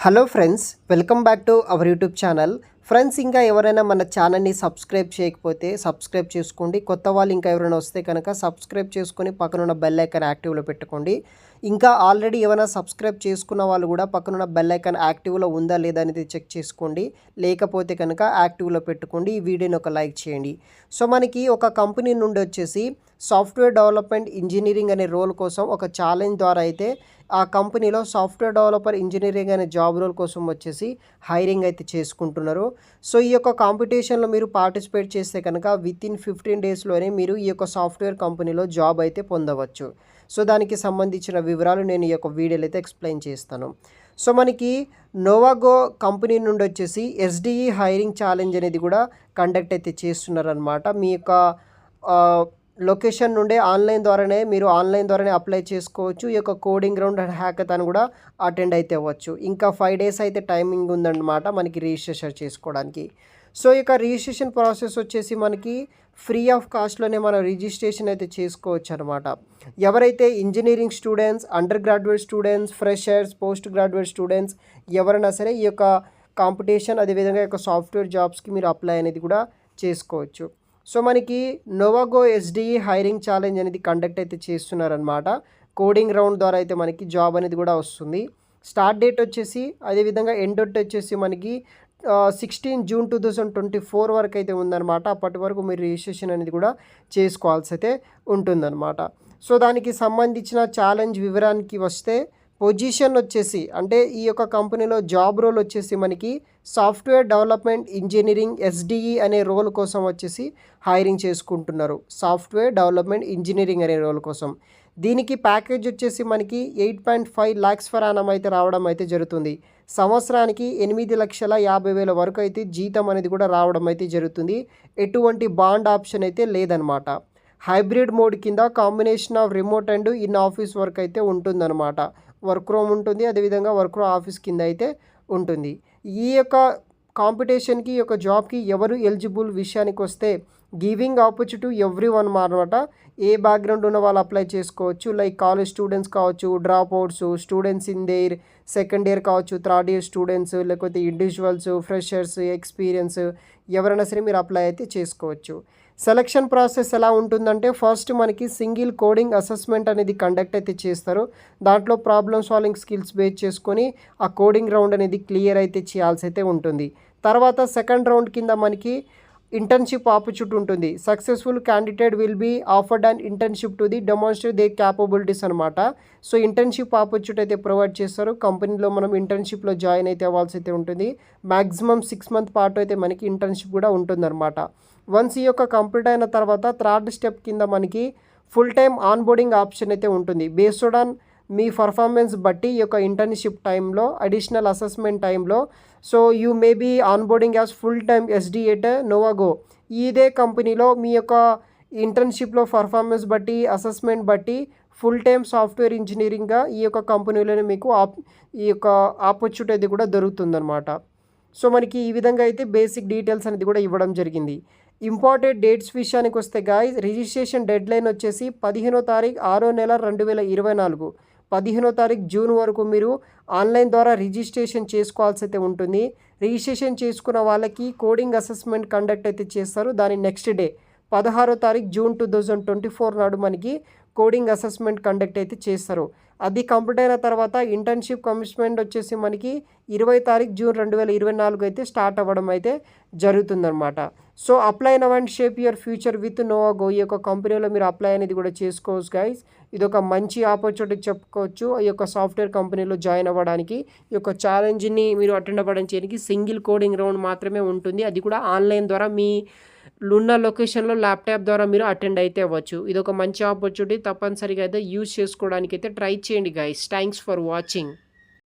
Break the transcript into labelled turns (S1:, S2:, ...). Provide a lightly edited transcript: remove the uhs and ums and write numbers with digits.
S1: Hello friends, welcome back to our YouTube channel. Friends, ఇంకా ఎవరైనా మన ఛానల్ని సబ్స్క్రైబ్ చేయకపోతే సబ్స్క్రైబ్ చేసుకోండి. కొత్త వాళ్ళు ఇంకా ఎవరైనా వస్తే కనుక సబ్స్క్రైబ్ చేసుకొని పక్కనున్న బెల్ ఐకాన్ యాక్టివ్లో పెట్టుకోండి. ఇంకా ఆల్రెడీ ఏమైనా సబ్స్క్రైబ్ చేసుకున్న వాళ్ళు కూడా పక్కనున్న బెల్ ఐకాన్ యాక్టివ్లో ఉందా లేదా అనేది చెక్ చేసుకోండి. లేకపోతే కనుక యాక్టివ్లో పెట్టుకోండి. ఈ వీడియోని ఒక లైక్ చేయండి. సో మనకి ఒక కంపెనీ నుండి వచ్చేసి సాఫ్ట్వేర్ డెవలప్మెంట్ ఇంజనీరింగ్ అనే రోల్ కోసం ఒక ఛాలెంజ్ ద్వారా అయితే ఆ కంపెనీలో సాఫ్ట్వేర్ డెవలపర్ ఇంజనీరింగ్ అనే జాబ్ రోల్ కోసం వచ్చేసి హైరింగ్ అయితే చేసుకుంటున్నారు. సో ఈ యొక్క కాంపిటీషన్లో మీరు పార్టిసిపేట్ చేస్తే కనుక వితిన్ 15 డేస్లోనే మీరు ఈ యొక్క సాఫ్ట్వేర్ కంపెనీలో జాబ్ అయితే పొందవచ్చు. సో దానికి సంబంధించిన వివరాలు నేను ఈ యొక్క వీడియోలో అయితే ఎక్స్ప్లెయిన్ చేస్తాను. సో మనకి నోవాగో కంపెనీ నుండి వచ్చేసి ఎస్డిఈ హైరింగ్ ఛాలెంజ్ అనేది కూడా కండక్ట్ అయితే చేస్తున్నారనమాట. మీ యొక్క లొకేషన్ నుండే ఆన్లైన్ ద్వారానే అప్లై చేసుకోవచ్చు. ఈ యొక్క కోడింగ్ రౌండ్ అండ్ హ్యాకథాన్ కూడా అటెండ్ అయితే అవ్వచ్చు. ఇంకా 5 డేస్ అయితే టైమింగ్ ఉందన్నమాట మనకి రిజిస్ట్రేషన్ చేసుకోవడానికి. సో ఈ యొక్క రిజిస్ట్రేషన్ ప్రాసెస్ వచ్చేసి మనకి ఫ్రీ ఆఫ్ కాస్ట్లోనే మనం రిజిస్ట్రేషన్ అయితే చేసుకోవచ్చు అనమాట. ఎవరైతే engineering students, under graduate students, freshers, post graduate students ఎవరైనా సరే ఈ యొక్క కాంపిటీషన్ అదేవిధంగా ఈ యొక్క సాఫ్ట్వేర్ జాబ్స్కి మీరు అప్లై అనేది కూడా చేసుకోవచ్చు. సో మనకి నోవాగో ఎస్డిఈ హైరింగ్ ఛాలెంజ్ అనేది కండక్ట్ అయితే చేస్తున్నారనమాట. కోడింగ్ రౌండ్ ద్వారా అయితే మనకి జాబ్ అనేది కూడా వస్తుంది. స్టార్ట్ డేట్ వచ్చేసి అదేవిధంగా ఎండ్ డేట్ వచ్చేసి మనకి 16 జూన్ 2024 వరకు అయితే ఉందన్నమాట. అప్పటి వరకు మీరు రిజిస్ట్రేషన్ అనేది కూడా చేసుకోవాల్సి అయితే ఉంటుందన్నమాట. సో దానికి సంబంధించిన ఛాలెంజ్ వివరానికి వస్తే పొజిషన్ వచ్చేసి అంటే ఈ యొక్క కంపెనీలో జాబ్ రోల్ వచ్చేసి మనకి సాఫ్ట్వేర్ డెవలప్మెంట్ ఇంజనీరింగ్ ఎస్డిఈ అనే రోల్ కోసం వచ్చేసి హైరింగ్ చేసుకుంటున్నారు. సాఫ్ట్వేర్ డెవలప్మెంట్ ఇంజనీరింగ్ అనే రోల్ కోసం దీనికి ప్యాకేజ్ వచ్చేసి మనకి 8.5 lakhs ఫర్ యానం అయితే రావడం అయితే జరుగుతుంది. సంవత్సరానికి 8,50,000 వరకు అయితే జీతం అనేది కూడా రావడం అయితే జరుగుతుంది. ఎటువంటి బాండ్ ఆప్షన్ అయితే లేదనమాట. హైబ్రిడ్ మోడ్ కింద combination of remote and in office work అయితే ఉంటుందన్నమాట. వర్క్ ఫ్రమ్ ఉంటుంది, అదేవిధంగా వర్క్ ఫ్రమ్ ఆఫీస్ కింద అయితే ఉంటుంది. ఈ యొక్క కాంపిటీషన్కి ఈ యొక్క జాబ్కి ఎవరు ఎలిజిబుల్ విషయానికి వస్తే గివింగ్ ఆపర్చునిటీ ఎవ్రీ వన్ అనమాట. ఏ బ్యాక్గ్రౌండ్ ఉన్న వాళ్ళు అప్లై చేసుకోవచ్చు. లైక్ కాలేజ్ స్టూడెంట్స్ కావచ్చు, drop outs, students in there second year కావచ్చు, థర్డ్ ఇయర్ స్టూడెంట్స్, లేకపోతే ఇండివిజువల్స్, ఫ్రెషర్స్, ఎక్స్పీరియన్స్ ఎవరైనా సరే మీరు అప్లై అయితే చేసుకోవచ్చు. సెలక్షన్ ప్రాసెస్ ఎలా ఉంటుందంటే ఫస్ట్ మనకి సింగిల్ కోడింగ్ అసెస్మెంట్ అనేది కండక్ట్ అయితే చేస్తారు. దాంట్లో ప్రాబ్లమ్ సాల్వింగ్ స్కిల్స్ బేస్ చేసుకొని ఆ కోడింగ్ రౌండ్ అనేది క్లియర్ అయితే చేయాల్సి అయితే ఉంటుంది. తర్వాత సెకండ్ రౌండ్ కింద మనకి ఇంటర్న్షిప్ ఆపర్చునిటీ ఉంటుంది. Successful candidate will be offered and internship to the demonstrate their capabilities అనమాట. సో ఇంటర్న్షిప్ ఆపర్చునిటీ అయితే ప్రొవైడ్ చేస్తారు. కంపెనీలో మనం ఇంటర్న్షిప్లో జాయిన్ అయితే అవ్వాల్సి అయితే ఉంటుంది. మ్యాక్సిమం 6 month పాటు అయితే మనకి ఇంటర్న్షిప్ కూడా ఉంటుందన్నమాట. వన్స్ ఈ యొక్క కంప్లీట్ అయిన తర్వాత థర్డ్ స్టెప్ కింద మనకి ఫుల్ టైమ్ ఆన్బోర్డింగ్ ఆప్షన్ అయితే ఉంటుంది. బేస్డ్ ఆన్ మీ పర్ఫార్మెన్స్ బట్టి ఈ యొక్క ఇంటర్న్షిప్ టైంలో, అడిషనల్ అసెస్మెంట్ టైంలో so you may be onboarding as full time SD at Novago. ఇదే కంపెనీలో మీ యొక్క ఇంటర్న్షిప్లో పర్ఫార్మెన్స్ బట్టి, అసెస్మెంట్ బట్టి ఫుల్ టైమ్ సాఫ్ట్వేర్ ఇంజనీరింగ్గా ఈ యొక్క కంపెనీలోనే మీకు ఈ యొక్క ఆపర్చునిటీ అది కూడా దొరుకుతుందన్నమాట. సో మనకి ఈ విధంగా అయితే బేసిక్ డీటెయిల్స్ అనేది కూడా ఇవ్వడం జరిగింది. ఇంపార్టెంట్ డేట్స్ విషయానికి వస్తే గాయ్స్, రిజిస్ట్రేషన్ డెడ్ లైన్ వచ్చేసి 15వ తారీఖు 6వ నెల 2024, 15వ తారీఖు జూన్ వరకు మీరు ఆన్లైన్ ద్వారా రిజిస్ట్రేషన్ చేసుకోవాల్సి అయితే ఉంటుంది. రిజిస్ట్రేషన్ చేసుకున్న వాళ్ళకి కోడింగ్ అసెస్మెంట్ కండక్ట్ అయితే చేస్తారు. దాని నెక్స్ట్ డే 16వ తారీఖు జూన్ 2024 నాడు మనకి కోడింగ్ అసెస్మెంట్ కండక్ట్ అయితే చేస్తారు. అది కంప్లీట్ అయిన తర్వాత ఇంటర్న్షిప్ కమిట్మెంట్ వచ్చేసి మనకి 20వ తారీఖు జూన్ 2024 అయితే స్టార్ట్ అవ్వడం అయితే జరుగుతుందన్నమాట. So apply now and shape your future with Novago. ఈ యొక్క కంపెనీలో మీరు అప్లై అనేది కూడా చేసుకోవచ్చు గైస్. ఇది ఒక మంచి ఆపర్చునిటీ చెప్పుకోవచ్చు. ఈ యొక్క సాఫ్ట్వేర్ కంపెనీలో జాయిన్ అవ్వడానికి ఈ యొక్క ఛాలెంజ్ని మీరు అటెండ్ అవ్వడానికి సింగిల్ కోడింగ్ రౌండ్ మాత్రమే ఉంటుంది. అది కూడా ఆన్లైన్ ద్వారా మీ ఉన్న లొకేషన్లో ల్యాప్టాప్ ద్వారా మీరు అటెండ్ అయితే అవ్వచ్చు. ఇది ఒక మంచి ఆపర్చునిటీ. తప్పనిసరిగా అయితే యూజ్ చేసుకోవడానికి అయితే ట్రై చేయండి గైస్. Thanks for watching.